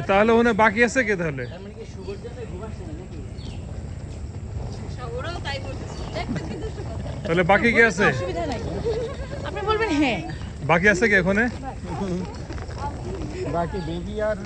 তাহলে ওখানে বাকি আছে কে তাহলে? তাহলে বাকি কে আছে? আপনি বলবেন হ্যাঁ। বাকি আছে কে ওখানে? বাকি বেবি আর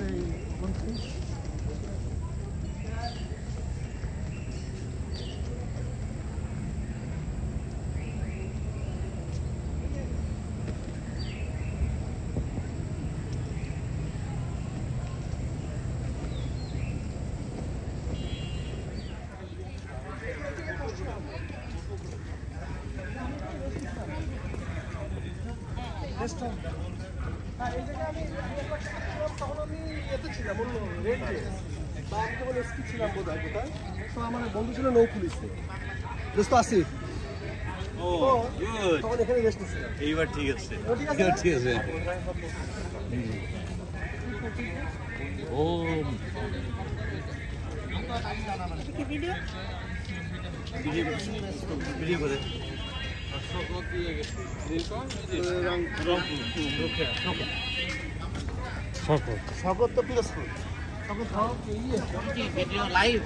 আমার বন্ধু ছিল নৌ পুলিশে দোস্ত আসি এইবার ঠিক আছে ঠিক আছে ও ভিডিও করে শপথ তো পিরোজপুর ভিডিও লাইভ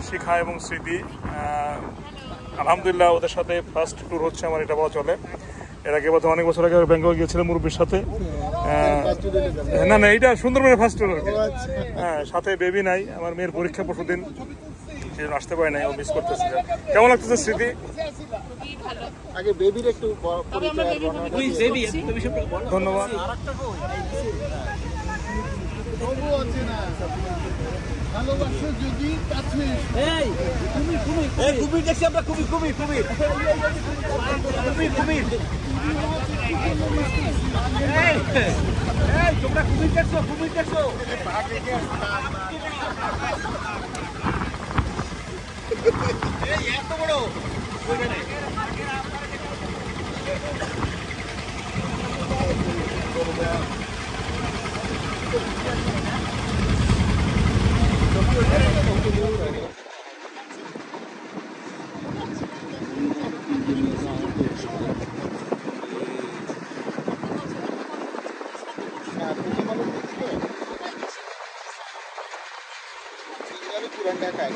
শিখা এবং স্মৃতি আলহামদুলিল্লাহ ওদের সাথে ফার্স্ট ট্যুর হচ্ছে আমার, এটা বলা চলে। এর আগে বোধহয় অনেক বছর আগে বেঙ্গল গিয়েছিলাম মুরব্বীর সাথে। না না, এইটা সুন্দরবনের ফার্স্ট ট্যুর। হ্যাঁ, সাথে বেবি নাই, আমার মেয়ের পরীক্ষা পরশুদিন, সেই জন্য আসতে পারে নাই, ও মিস করতেছে। কেমন লাগতেছে স্মৃতি? আগে বেবির একটু ধন্যবাদ। ভালোবাসো যদি কাছে কুমির দেখছি আমরা, কুমির কুমির কুমির কুমির কুমির তোমরা কুমির দেখছো, কুমির দেখছো? এত বড় পুরান ঢাকায়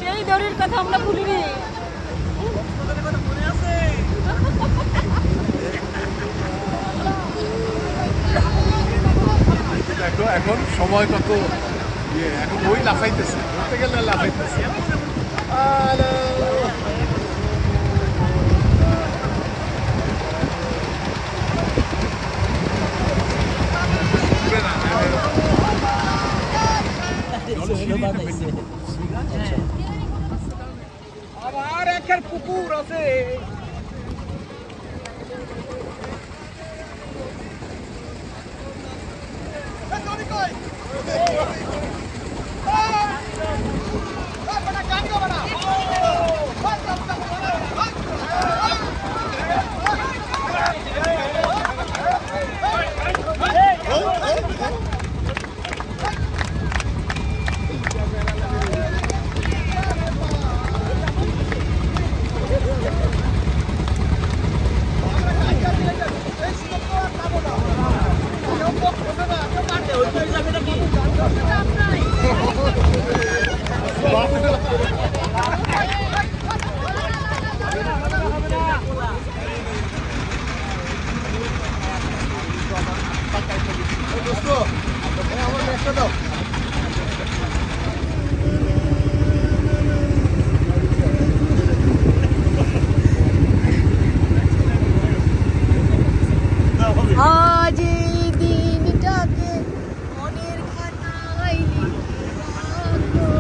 সেই দড়ির কথা আমরা ভুলিনি। এখন সময় কত এখন ওই লাফাইতেছে, বলতে গেলে লাফাইতেছে। আবার একের পুকুর আছে। আজ এই দিনটাকে মনের খাতায় লিখো,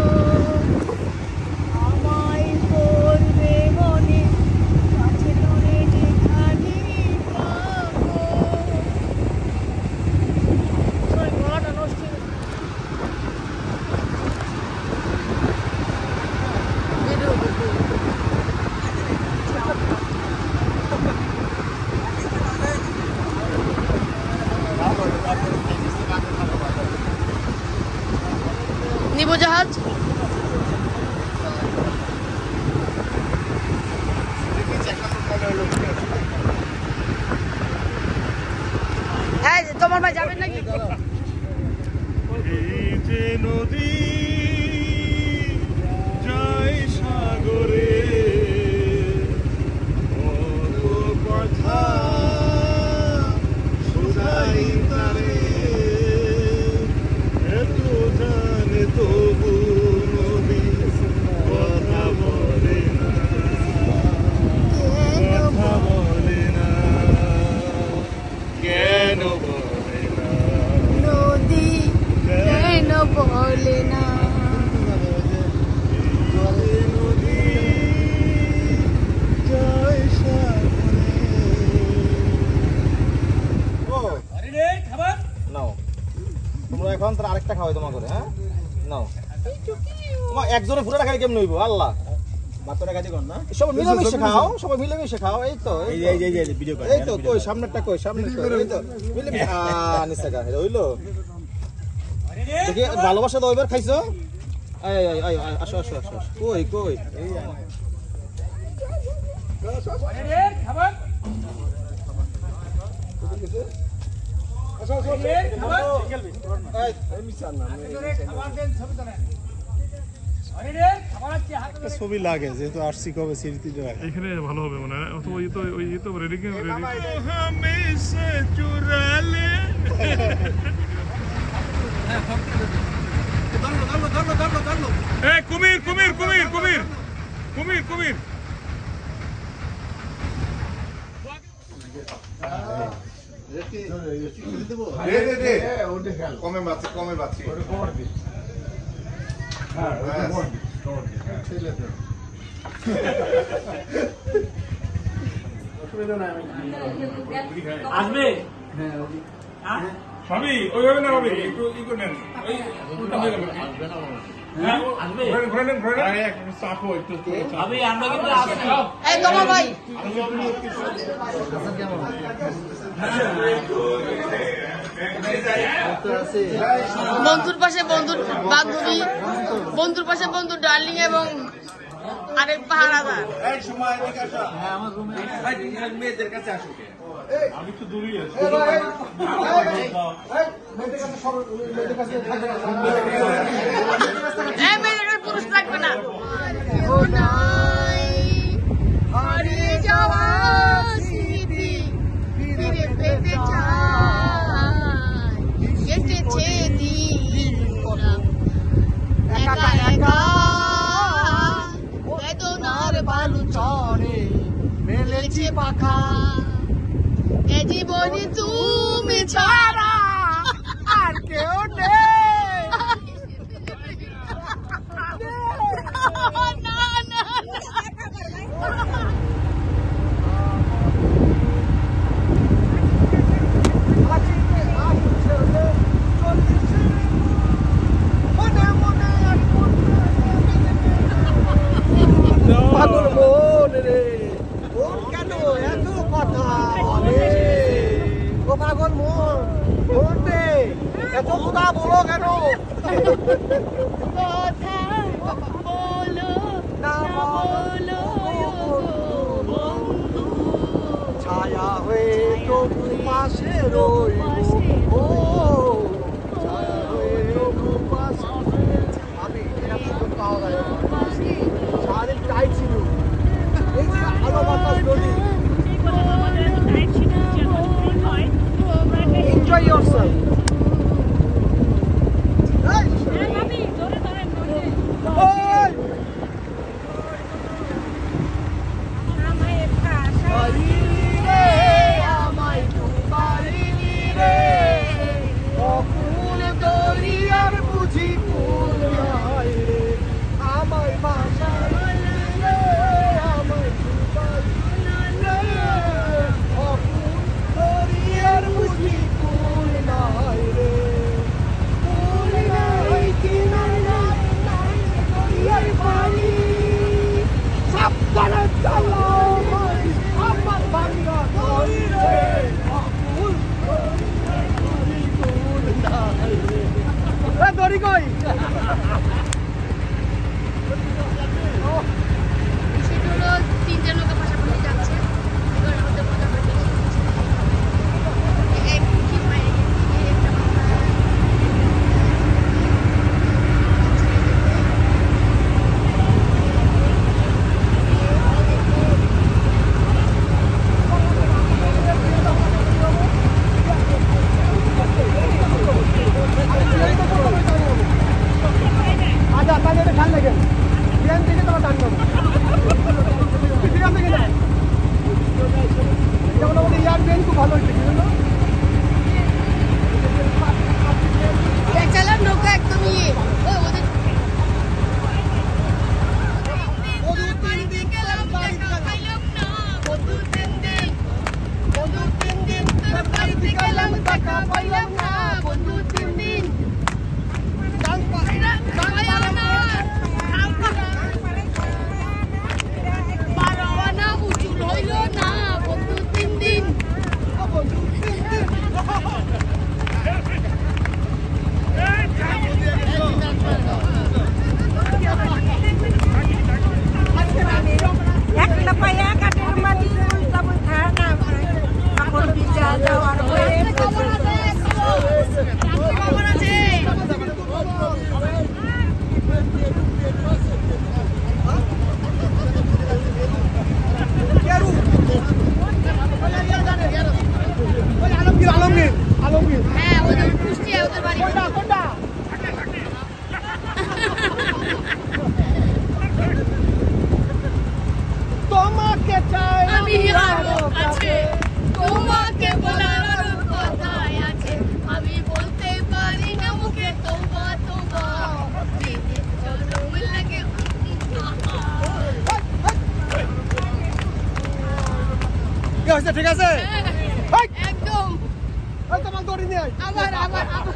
আমায় বলবে মনে কাছে ধরে যেখানে পাবো। সরি, গলাটা নষ্ট হয়ে গেছে। নিবো জাহাজ। হ্যাঁ, তোমার ভাই যাবেন নাকি? এই যে নদী যায় সাগরে, কত কথা শুধাই তারে, এত জানে তবু নদী কথা বলে না, কথা বলে না, কেন বলে না? নদী কেন বলে না? নদী যায় সাগরে। নাও তোমরা এখন তার আরেকটা খাওয়াই তোমার করে। হ্যাঁ নাও, তোমার একজনে পুরোটা খাই কেমন হইব? আল্লাহ ভাতটা কাজে কর না, সবাই মিলেমিশে খাও, সবাই মিলেমিশে খাও। এই তো এই তো কই সামনেরটা, কই সামনে, এই তো মিলেমিশে নিচে গা হইলো। দেখি ভালোবাসা দাও, এবার খাইছো? আয় আয় আয় আয়, আসো আসো আসো, কই কই এই ছবি লাগে যেহেতু আসছি কবে স্মৃতিটা এখানে ভালো হবে মনে হয়। অথবা ওই তো রেডি হামেশা চুরালে। এই কুমির কুমির কুমির কুমির কুমির কুমির। কমে বাঁচি, কমে বাঁচি। আসবে ভাবি ওইভাবে না, ভাবি একটু ই করে নেন, ওই উল্টা হয়ে যাবে। আসবে ঘুরে নেন, ঘুরে নেন। আমি আমরা কিন্তু আসছি। এই তোমার ভাই বন্ধুর পাশে বন্ধুর বান্ধবী, বন্ধুর পাশে বন্ধুর ডার্লিং এবং আরেক পাহারাদার। মেয়েদের কাছে আসো। আমি তো দূরেই আছি। মেয়েদের পুরুষ থাকবে না। হারিয়ে যাওয়া স্মৃতি ফিরে পেতে চাই, কেটেছে দিনগুলো একা একা, বেদনার বালু চরে মেলেছে পাখা, এ জীবনে তুমি ছাড়া আর কেউ নেই। পাগল মন বলতে এত কথা বলো কেন? কথা বলো না বলো বন্ধু, ছায়া হয়ে তবু পাশে রইব, ও ছায়া হয়ে তবু পাশে। আমি এরকম পাওয়া যায় না। সারাদিন টাইট ছিল, এই যে আলো বাতাস নদী। Enjoy yourself. সেগুলো তিনজন লোকের পাশাপাশি যাচ্ছে, এবার আমাদের মজা করে বেশি হচ্ছে। এক কি পায়ে একটা আচ্ছা তাহলে এটা খেয়াল রাখেন, ট্রেন থেকে তোমার টান নেবো, ট্রেন থেকে না যেমন আমাদের ইয়ার ট্রেন খুব ভালো হয়েছে, বুঝলো? চালার নৌকা একদম ইয়ে ওদের একটা পায়া কাটের মাটি তেমন খায় না, এখন বিচার যাওয়ার পরে আলমগীর আলমগীর হ্যাঁ ওদের কুষ্টিয়া ওদের বাড়ি। কোনটা তোমাকে চাই আমি আরো কাছে, তোমাকে বলার কথাই আছে, আমি বলতে পারি না মুখে তোবা তোবা, দিদি জরুর লাগে। কি হয়েছে? ঠিক আছে, একদম ওই তোমার দড়ি নিয়ে আয়। আবার আবার আবার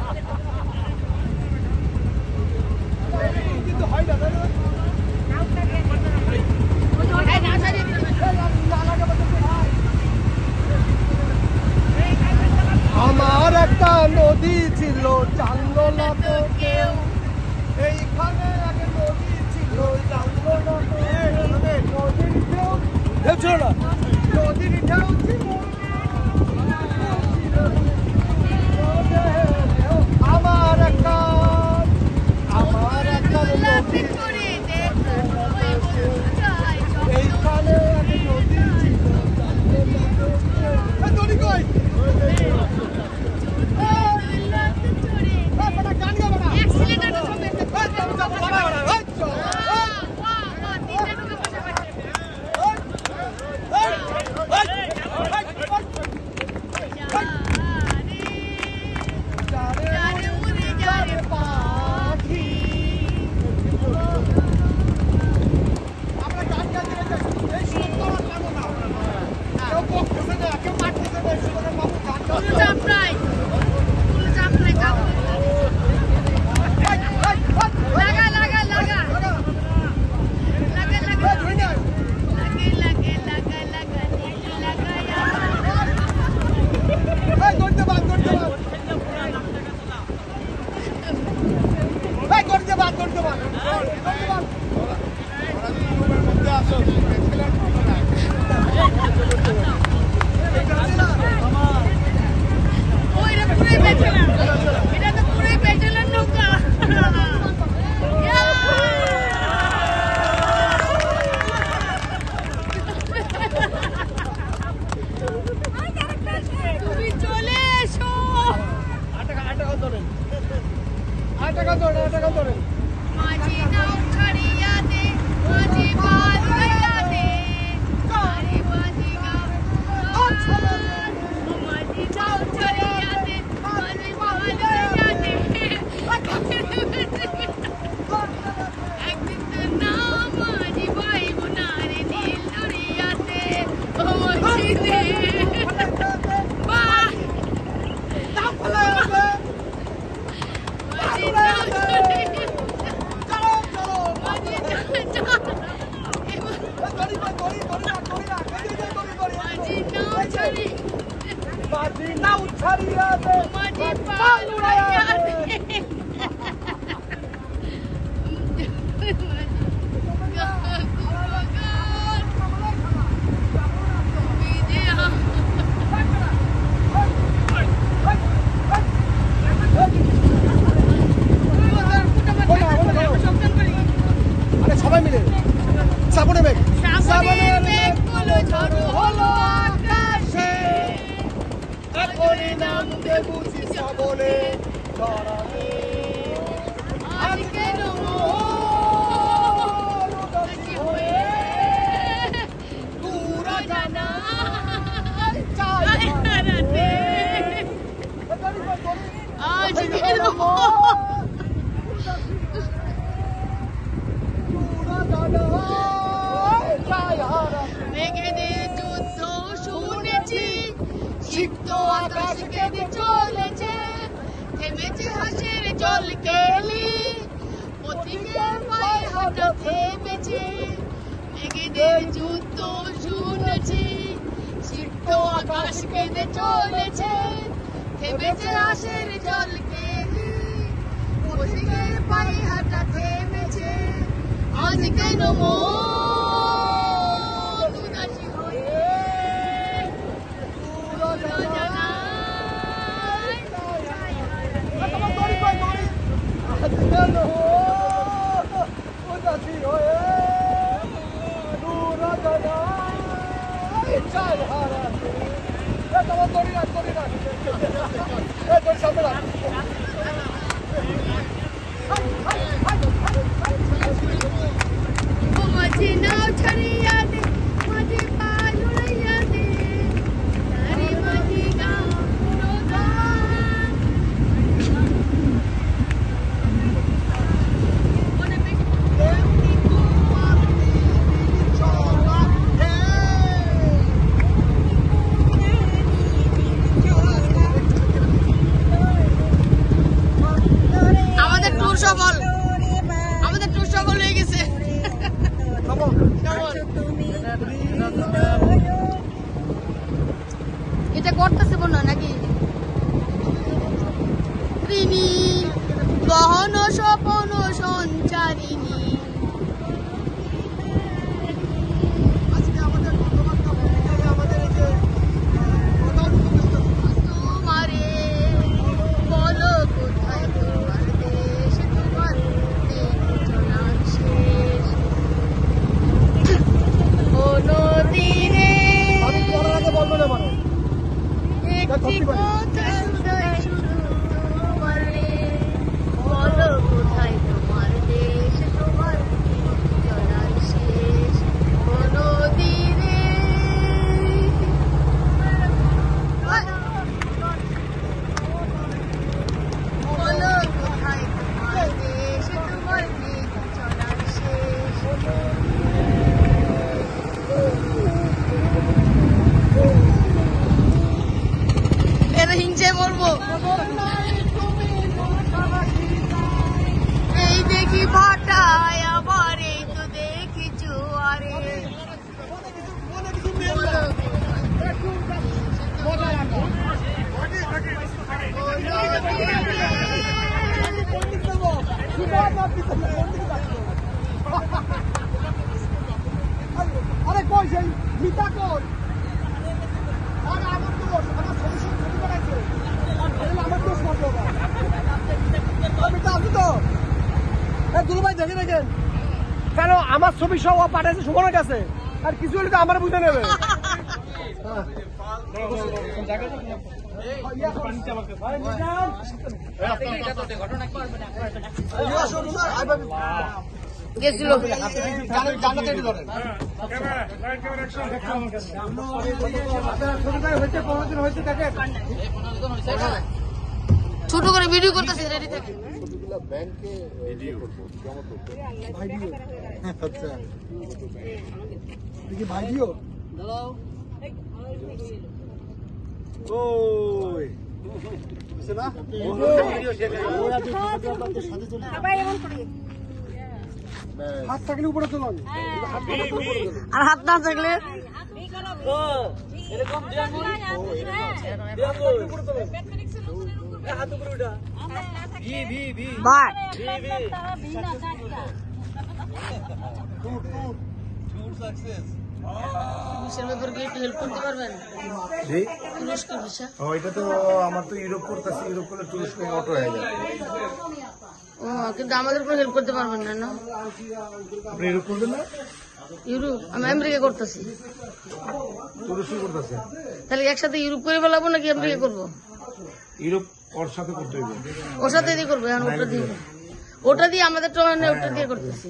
কিন্তু হয় না, তাই না? এই না সারিয়ে দিতে হবে। আমার একটা নদী ছিল, জানলো না তো কেউ এইখানে আগে নদী ছিল, জানলো না তো নদীর ঢেউ ছিল না, নদীর ঢেউ ছিল। আমার একটা লাফি করে দেখো ওই বন্ধুটাই এইখানে আগে নদী ছিল, জানলো না তো কেউ। নদী কই? লাফি করে গান গাবো না। অ্যাক্সিলেটারটা সঙ্গে Hey, মাঝি নাও ছাড়িয়া দে মাঝি পাল লইয়া দে আরে মাঝি গাও মাঝি নাও ছাড়িয়া দে মাঝি পাল লইয়া দে একদিন তো না মাঝি ভাই বোনারে নীল দরিয়াতে ও মাঝি দে বাহ মাঝি নাও মাঝি নাও ছাড়িয়া দে মাঝি পাল লইয়া দে আরে সবাই মিলে সাবনে মেঘ সাবনে মেঘগুলো ঝড় হলো আকাশে এখনই নাম দেবু সাবনে ধরালে আজকে কি হয়ে পুরা জানা চাইতে আজকে মেঘেদের যুদ্ধ শুনেছি সিক্ত আকাশ কেঁদে চলেছে থেমেছে হাসির জল কেলি পথিকের পায়ে হাঁটা থেমেছে মেঘেদের যুদ্ধ শুনেছি সিক্ত আকাশ কেঁদে চলেছে থেমেছে হাসির জল কেলি পথিকের পায়ে হাঁটা থেমেছে আজ কেন মন উদাসী হয়ে পুরো জানায় মাঝি নাও ছাড়িয়া দে মাঝি পাল লইয়া দে আরে মাঝি গাও গান মনে আমাদের ট্যুর সফল হয়ে গেছে এটা করতেছে বোন নাকি ঋণী গহন স্বপন সঞ্চারিণী তোমারে বলো কোথায় তোমার দেশ তোমার চলার শেষ কোনো দিনে একটি কথা শুধু তোমারে বলো কোথায় তোমার দেশ তোমার চলার শেষ কোনো দিনে বলো কোথায় তোমার দেশ তোমার চলার শেষ এটা হিংসে বলবো এই দেখি ভাটায় আবার এই তো দেখি জোয়ারে আরে কই সেই মিতা কই আরে আমার দোষ আমার সলিউশন খুঁজে বেড়াইছে আমার দোষ মাত্র মিতা আছে তো দুলু ভাই দেখে দেখেন কেন আমার ছবি সব পাঠাইছে সুমনের কাছে আর কিছু হলে তো আমার বুঝে নেবে গেছিল ছোট করে ভিডিও করতেছে রেডি থাকে ব্যাংকে আচ্ছা দেখি ভাইও ওই বুঝছে না সবাই এমন করি হাত থাকলে উপরে তোলেন আর হাত না থাকলে ভাই ভিসার ব্যাপারে কি একটু হেল্প করতে পারবেন? তুরস্কের ভিসা। এটা তো আমার তো ইউরোপ করতেছি, ইউরোপ করলে তুরস্ক অটো হয়ে যাবে। ও কিন্তু আমাদের কোনো হেল্প করতে পারবেন না না? আপনি ইউরোপ করবেন না? ইউরোপ আমি আমেরিকা করতেছি। তুরস্ক করতেছে? তাহলে একসাথে ইউরোপ করে ফেলাবো নাকি আমেরিকা করবো? ইউরোপ ওর সাথে করতে হইবে। ওর সাথে দিয়ে করবো এখন ওটা দিয়ে আমাদের ট্রেনে ওটা দিয়ে করতেছি।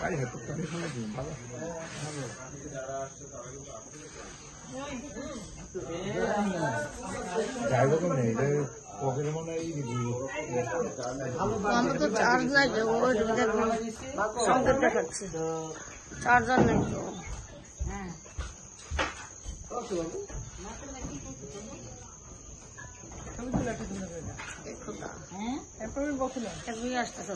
তাই হয়তো ভালো। যাইব কেমন এটা পকেটে মনে হয় আমার তো চার্জ নাই তো ওই দেখবো সংকেত দেখাচ্ছে চার্জার নেই তো। আসতেছে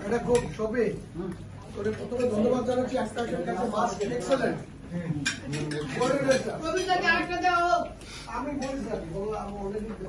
এটা খুব ছবি ওরে প্রথমে ধন্যবাদ জানাচ্ছি আজকে মাস এক্সেলেন্ট আমি বলছি